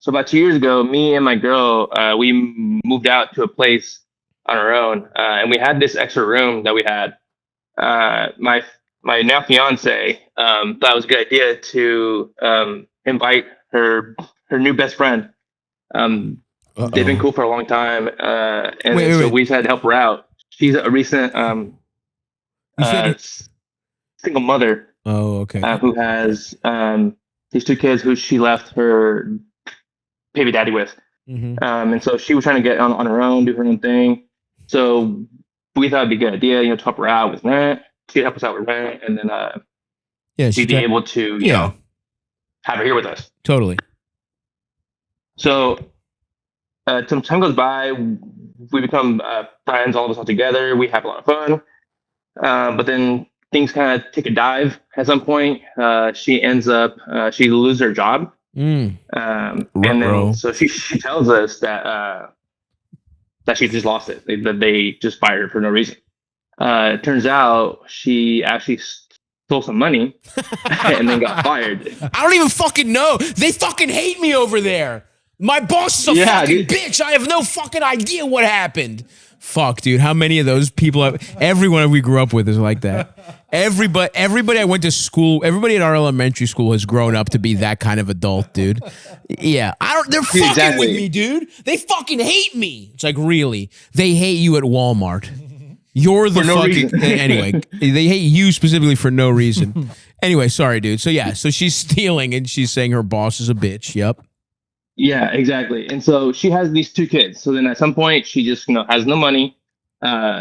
So about 2 years ago, me and my girl, we moved out to a place on our own, and we had this extra room that we had. My now fiance thought it was a good idea to invite her new best friend. They've been cool for a long time, and Wait. we decided to help her out. She's a recent single mother. Oh, okay. Who has these two kids who she left her baby daddy with. And so she was trying to get on her own, do her own thing. So we thought it'd be a good idea, to help her out with rent. She'd help us out with rent, and then she'd be able to, have her here with us. Totally. So some time goes by, we become friends, all of us all together. We have a lot of fun. But then things kind of take a dive at some point. She ends up, she loses her job. And then so she tells us that she just lost it. That they just fired her for no reason. It turns out she actually stole some money and then got fired. I don't even fucking know. They fucking hate me over there. My boss is a fucking bitch. I have no fucking idea what happened. Fuck, dude. How many of those people? Everyone we grew up with is like that. Everybody I went to school, everybody at our elementary school has grown up to be that kind of adult, dude. Yeah. They're fucking with me, dude. They fucking hate me. It's like, really? They hate you at Walmart. You're the fucking... Anyway, they hate you specifically for no reason. Anyway, sorry, dude. So, yeah. So she's stealing and she's saying her boss is a bitch. Yep. Yeah, exactly. And so she has these two kids. So then at some point she just, has no money.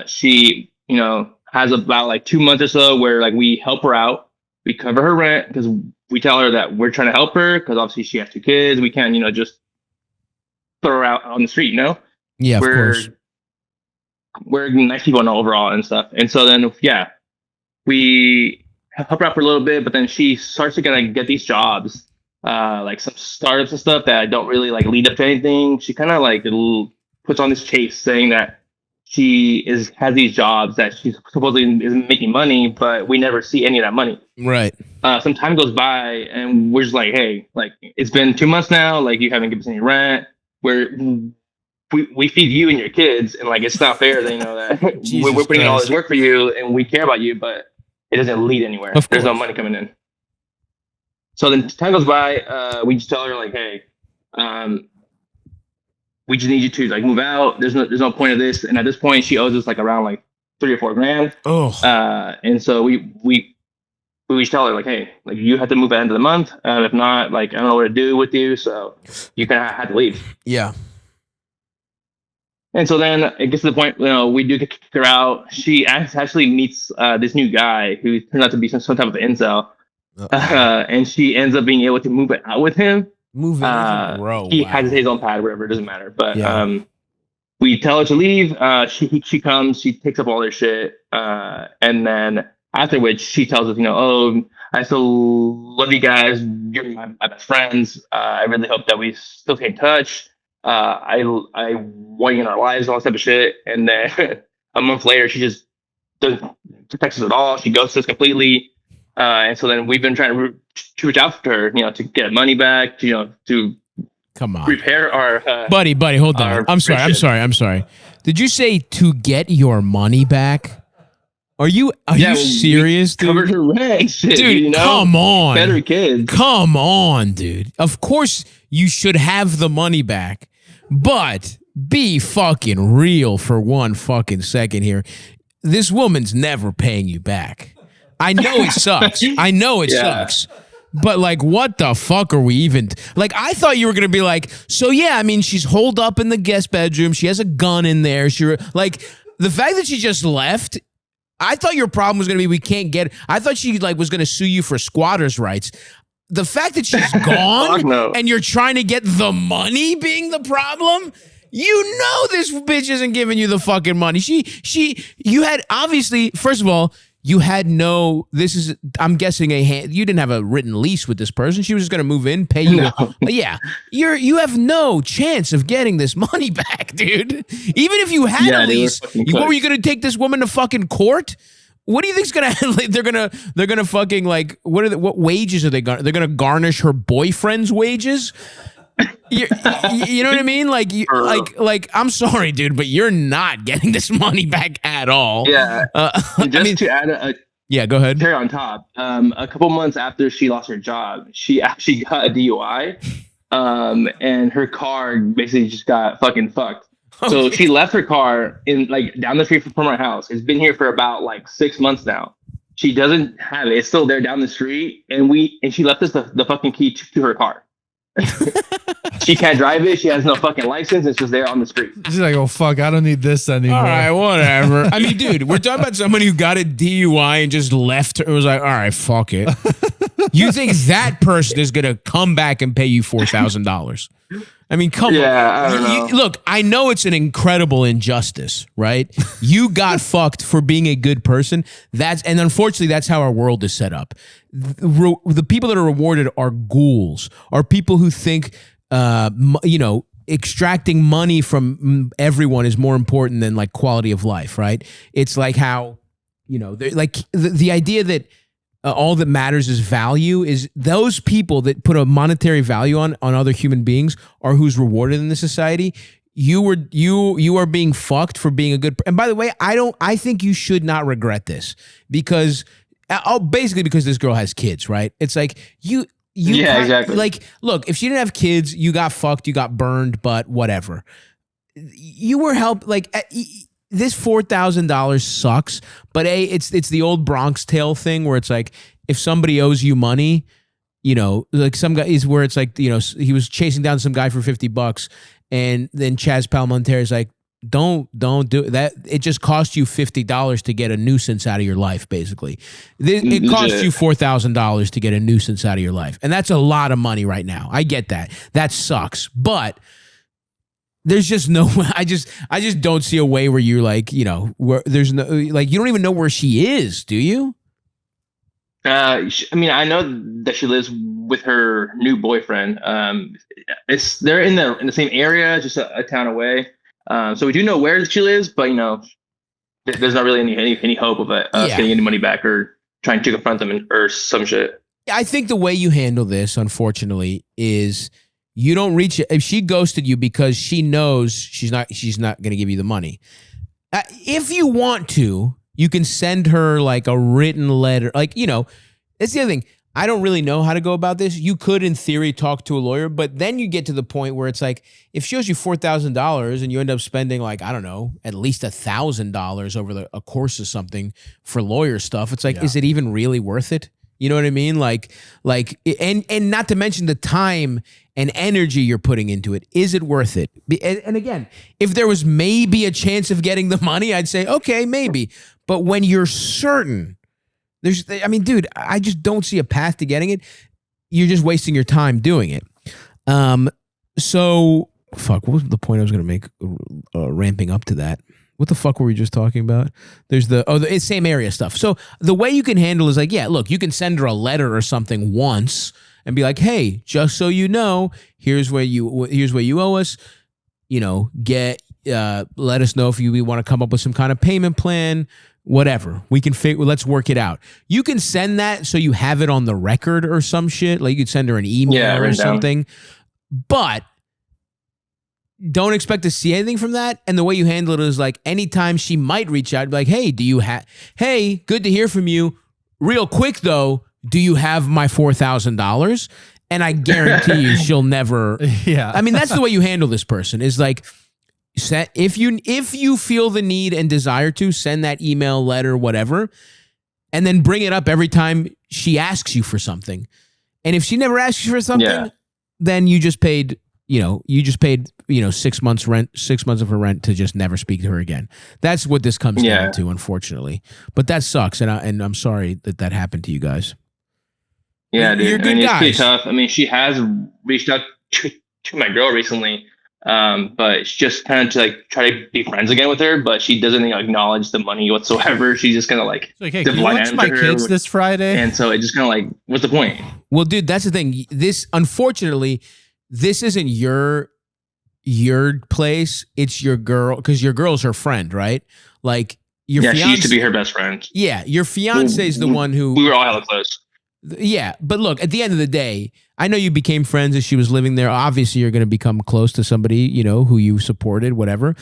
She, has about like 2 months or so where like we help her out. We cover her rent because we tell her that we're trying to help her because obviously she has two kids. We can't, just throw her out on the street, Yeah, of course. We're nice people overall and stuff. And so then, we help her out for a little bit, but then she starts to kind of get these jobs. Like some startups and stuff that don't really like lead up to anything. She kind of like puts on this chase saying that she has these jobs that she supposedly is making money, but we never see any of that money. Right. Some time goes by and we're just like, hey, like it's been 2 months now. Like you haven't given us any rent. We feed you and your kids, and like it's not fair that that we're putting in all this work for you and we care about you, but it doesn't lead anywhere. There's no money coming in. So then time goes by, we just tell her like, hey, we just need you to like move out. There's no point of this. And at this point she owes us like around like $3 or $4 grand. And so we just tell her like, hey, like you have to move at the end of the month. If not, like, I don't know what to do with you. So you kind of have to leave. Yeah. And so then it gets to the point, we do kick her out. She actually meets this new guy who turns out to be some type of incel. And she ends up being able to move it out with him. He has his own pad, whatever, it doesn't matter. But we tell her to leave. She comes, she takes up all their shit, and then after which she tells us, I still love you guys. You're my best friends. I really hope that we still stay in touch. I want you in our lives, all that type of shit. And then a month later, she just doesn't text us at all. She ghosts us completely. And so then we've been trying to reach out to her, to get money back, to come on, repair our buddy. Hold on. I'm sorry. Did you say to get your money back? Are you serious, dude? Covered her rent, shit, dude. Come on, better kids. Come on, dude. Of course you should have the money back, but be fucking real for one fucking second here. This woman's never paying you back. I know it sucks. Sucks. But like, what the fuck are we even... Like, I thought you were going to be like, so yeah, I mean, she's holed up in the guest bedroom. She has a gun in there. Like, the fact that she just left, I thought your problem was going to be we can't get... I thought she like was going to sue you for squatters' rights. The fact that she's gone and you're trying to get the money being the problem... this bitch isn't giving you the fucking money. You had, obviously, first of all... You had I'm guessing you didn't have a written lease with this person. She was just going to move in, pay you. No. Yeah. You have no chance of getting this money back, dude. Even if you had a lease, what were you going to take this woman to fucking court? What do you think's going to, like, they're going to fucking like, what wages are they going to, they're going to garnish her boyfriend's wages? You know what I mean? Like, I'm sorry, dude, but you're not getting this money back at all. Yeah. To add yeah, go ahead. cherry on top, a couple months after she lost her job, she actually got a DUI, and her car basically just got fucking fucked. So she left her car in like down the street from our house. It's been here for about like 6 months now. She doesn't have it. It's still there down the street, and she left us the fucking key to her car. She can't drive it. She has no fucking license. It's just there on the street. She's like, oh fuck, I don't need this anymore. All right, whatever. I mean, dude, we're talking about somebody who got a DUI and just left her. It was like, all right, fuck it. You think that person is gonna come back and pay you $4,000? I mean, come on. I don't know. Look, I know it's an incredible injustice, right? You got fucked for being a good person. And unfortunately, that's how our world is set up. The people that are rewarded are ghouls, are people who think, extracting money from everyone is more important than like quality of life, right? It's like how, like the idea that all that matters is value is those people that put a monetary value on other human beings are who's rewarded in this society. You are being fucked for being a good. And by the way, I think you should not regret this because basically because this girl has kids, right? It's like exactly. Like, look, if she didn't have kids, you got fucked, you got burned, but whatever. You were helped. Like, this $4,000 sucks, but it's the old Bronx Tale thing where it's like if somebody owes you money, like some guy is where it's like he was chasing down some guy for $50, and then Chaz Palminteri is like, don't do that. It just cost you $50 to get a nuisance out of your life. Basically, it cost you $4,000 to get a nuisance out of your life, and that's a lot of money right now. I get that. That sucks, but there's just no way. I just don't see a way where you're like, where there's no, like, you don't even know where she is, do you? I mean, I know that she lives with her new boyfriend. They're in the same area, just a town away. So we do know where she lives, but there's not really any hope of us getting any money back or trying to confront them or some shit. I think the way you handle this, unfortunately, is you don't reach it. If she ghosted you because she knows she's not going to give you the money. If you want to, you can send her like a written letter. Like, that's the other thing. I don't really know how to go about this. You could, in theory, talk to a lawyer, but then you get to the point where it's like, if she owes you $4,000 and you end up spending like, I don't know, at least $1,000 over a course of something for lawyer stuff, it's like, is it even really worth it? You know what I mean? Like, and not to mention the time and energy you're putting into it. Is it worth it? And again, if there was maybe a chance of getting the money, I'd say, okay, maybe. But when you're certain, dude, I just don't see a path to getting it. You're just wasting your time doing it. So, fuck, what was the point I was going to make ramping up to that? What the fuck were we just talking about? There's the same area stuff. So the way you can handle is like, look, you can send her a letter or something once and be like, hey, just so you know, here's what you owe us. Let us know if you want to come up with some kind of payment plan, whatever. We can let's work it out. You can send that so you have it on the record or some shit. Like you could send her an email or something, but don't expect to see anything from that. And the way you handle it is like anytime she might reach out, be like, hey, hey, good to hear from you. Real quick though, do you have my $4,000? And I guarantee you she'll never. Yeah. I mean, that's the way you handle this person is like, if you feel the need and desire to send that email, letter, whatever, and then bring it up every time she asks you for something. And if she never asks you for something, then you just paid 6 months rent, 6 months of her rent to just never speak to her again. That's what this comes down to, unfortunately. But that sucks, and I'm sorry that happened to you guys. Yeah, dude. You're good guys. It's pretty tough. I mean, she has reached out to my girl recently, but it's just kind of to like try to be friends again with her. But she doesn't acknowledge the money whatsoever. She's just gonna like, hey, can you watch my kids this Friday? And so it just kind of like, what's the point? Well, dude, that's the thing. Unfortunately, this isn't your place. It's your girl, because your girl's her friend, right? Like your fiance, she used to be her best friend. Yeah, your fiance is the one who we were all hella close. Yeah, but look, at the end of the day, I know you became friends as she was living there. Obviously, you're going to become close to somebody, you know, who you supported, whatever.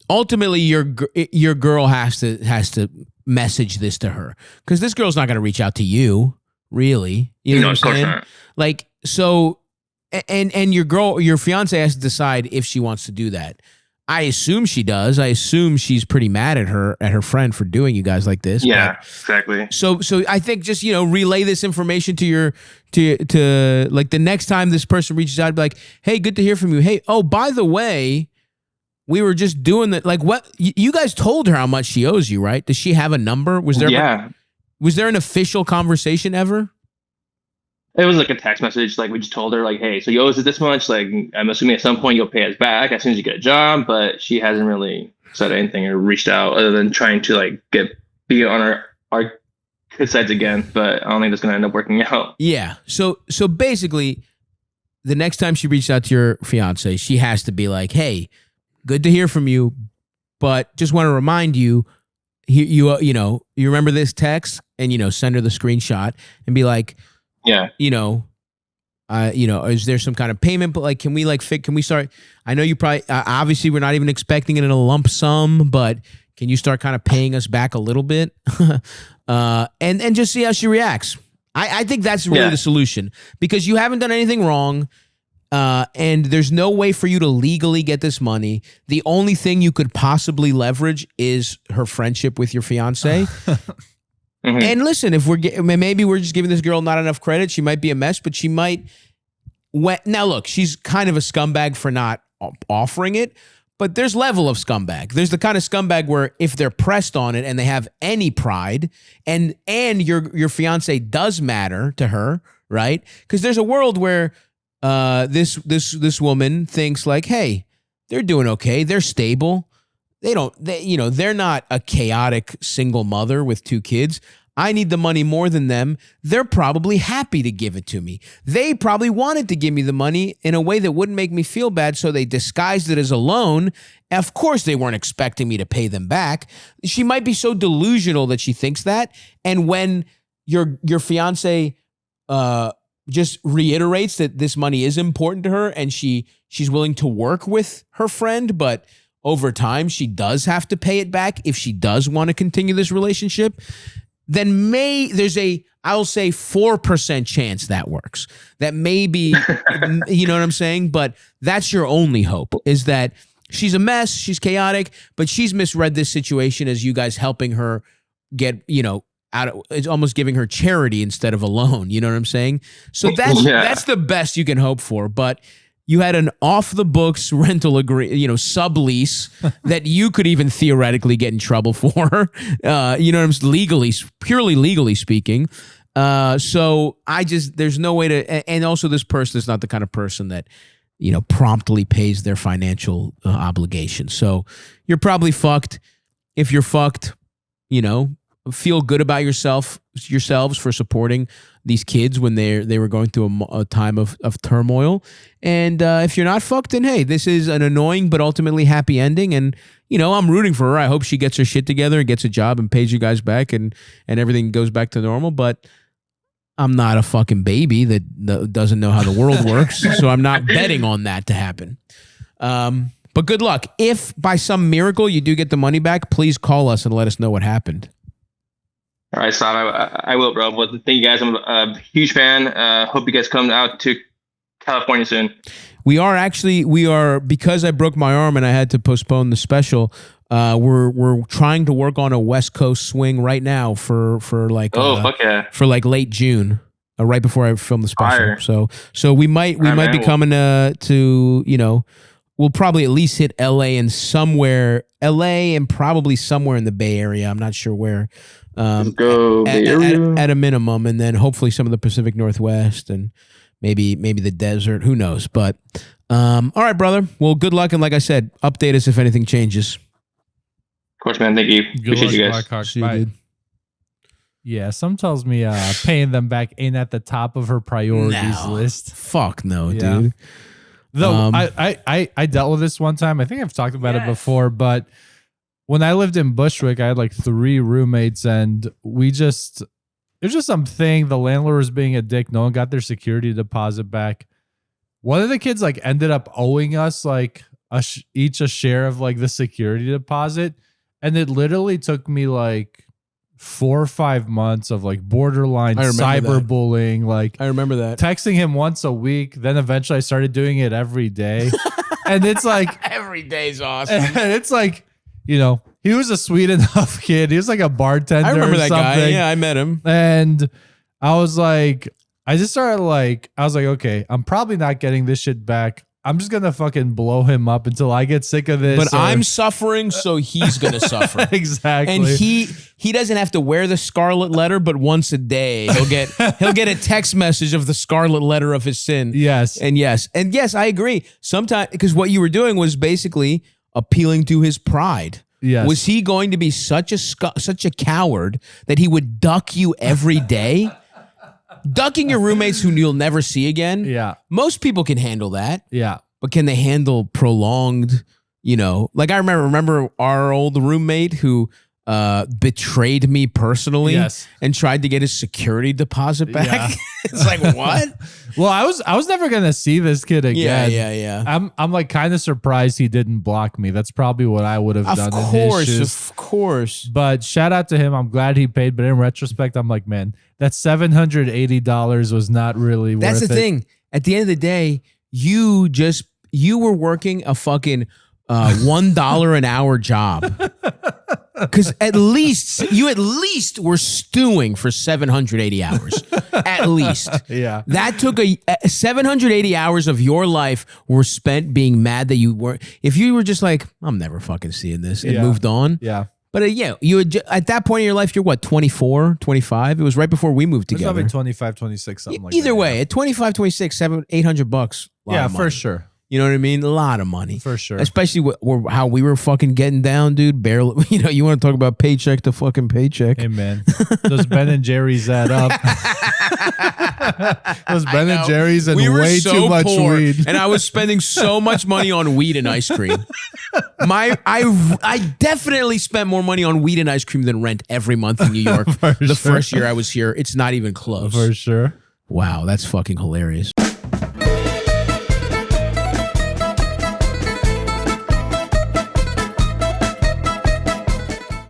Ultimately, your girl has to message this to her, because this girl's not going to reach out to you, really. You know what I'm saying? Not. Like, so, and your fiance has to decide if she wants to do that. I assume she does. I assume she's pretty mad at her friend for doing you guys like this. Yeah, exactly. So I think just, you know, relay this information to like the next time this person reaches out, be like, hey, good to hear from you. Hey, oh, by the way, we were just doing that. Like, what you guys told her how much she owes you, right? Does she have a number? Was there an official conversation ever? It was like a text message. Like, we just told her, like, hey, so you owe us this much. Like, I'm assuming at some point you'll pay us back as soon as you get a job. But she hasn't really said anything or reached out other than trying to like be on our good sides again. But I don't think that's gonna end up working out. Yeah. So basically, the next time she reaches out to your fiance, she has to be like, hey, good to hear from you, but just want to remind you, you remember this text, and, you know, send her the screenshot and be like, yeah, is there some kind of payment? But like, can we start? I know you probably, obviously we're not even expecting it in a lump sum, but can you start kind of paying us back a little bit? And just see how she reacts. I think that's really the solution, because you haven't done anything wrong. And there's no way for you to legally get this money. The only thing you could possibly leverage is her friendship with your fiance. Mm-hmm. And listen, if maybe we're just giving this girl not enough credit. She might be a mess, but she might. Now look, she's kind of a scumbag for not offering it, but there's level of scumbag. There's the kind of scumbag where if they're pressed on it and they have any pride, and your fiance does matter to her, right? Because there's a world where this woman thinks like, hey, they're doing okay, they're stable. They're not a chaotic single mother with 2 kids. I need the money more than them. They're probably happy to give it to me. They probably wanted to give me the money in a way that wouldn't make me feel bad, so they disguised it as a loan. Of course, they weren't expecting me to pay them back. She might be so delusional that she thinks that. And when your fiance just reiterates that this money is important to her, and she's willing to work with her friend, but over time she does have to pay it back if she does want to continue this relationship, then I'll say 4% chance that works. That may be, you know what I'm saying? But that's your only hope, is that she's a mess, she's chaotic, but she's misread this situation as you guys helping her get, it's almost giving her charity instead of a loan. You know what I'm saying? So that's the best you can hope for. But you had an off the books rental sublease that you could even theoretically get in trouble for. Purely legally speaking. So there's no way to, and also this person is not the kind of person that, promptly pays their financial obligations. So you're probably fucked. If you're fucked, feel good about yourselves for supporting these kids when they were going through a time of turmoil. And if you're not fucked, then hey, this is an annoying but ultimately happy ending. And I'm rooting for her. I hope she gets her shit together and gets a job and pays you guys back, and everything goes back to normal. But I'm not a fucking baby that doesn't know how the world works, so I'm not betting on that to happen. But good luck. If by some miracle you do get the money back, please call us and let us know what happened. All right, Saad, I will, bro. Well, thank you guys. I'm a huge fan. Hope you guys come out to California soon. We are, because I broke my arm and I had to postpone the special. We're trying to work on a West Coast swing right now for late June, right before I film the special. Fire. So we might be coming to we'll probably at least hit LA and probably somewhere in the Bay Area. I'm not sure where. At a minimum, and then hopefully some of the Pacific Northwest and maybe the desert. Who knows? But all right, brother. Well, good luck, and like I said, update us if anything changes. Of course, man. Thank you. Appreciate you guys. See you, dude. Yeah, some tells me paying them back ain't at the top of her priorities list. Fuck no, dude. Though I dealt with this one time. I think I've talked about it before, but when I lived in Bushwick, I had like 3 roommates, and we just was just something. The landlord was being a dick. No one got their security deposit back. One of the kids like ended up owing us like each a share of like the security deposit. And it literally took me like 4 or 5 months of like borderline cyberbullying. Like I remember that. Texting him once a week. Then eventually I started doing it every day. And it's like every day's awesome. And it's like, you know, he was a sweet enough kid. He was like a bartender. I remember or that something. guy. Yeah, I met him. And I was like, I was like, okay, I'm probably not getting this shit back. I'm just going to fucking blow him up until I get sick of this. But I'm suffering, so he's going to suffer. Exactly. And he doesn't have to wear the scarlet letter, but once a day he'll get a text message of the scarlet letter of his sin. Yes. And yes, I agree. Sometimes, because what you were doing was basically appealing to his pride. Yes. Was he going to be such a coward that he would duck you every day? Ducking your roommates who you'll never see again. Yeah. Most people can handle that. Yeah. But can they handle prolonged, you know, like I remember our old roommate who betrayed me personally and tried to get his security deposit back. Yeah. It's like, what? Well, I was never going to see this kid again. Yeah. I'm like kind of surprised he didn't block me. That's probably what I would have done in his shoes. Of course. But shout out to him. I'm glad he paid. But in retrospect, I'm like, man, that $780 was not really worth it. That's the thing. At the end of the day, you were working a fucking $1 an hour job. Because at least were stewing for 780 hours. At least. Yeah. That took 780 hours of your life were spent being mad that you weren't. If you were just like, I'm never fucking seeing this and moved on. Yeah. But you had, at that point in your life, you're what, 24, 25? It was right before we moved together. Probably 25, 26, something like that. Either way, at 25, 26, $800. Yeah, for sure. You know what I mean? A lot of money. For sure. Especially how we were fucking getting down, dude. Barely, you know, you want to talk about paycheck to fucking paycheck. Hey, man. Those Ben and Jerry's add up. Those Ben and Jerry's and way too much weed. And I was spending so much money on weed and ice cream. I definitely spent more money on weed and ice cream than rent every month in New York. The first year I was here. It's not even close. For sure. Wow, that's fucking hilarious.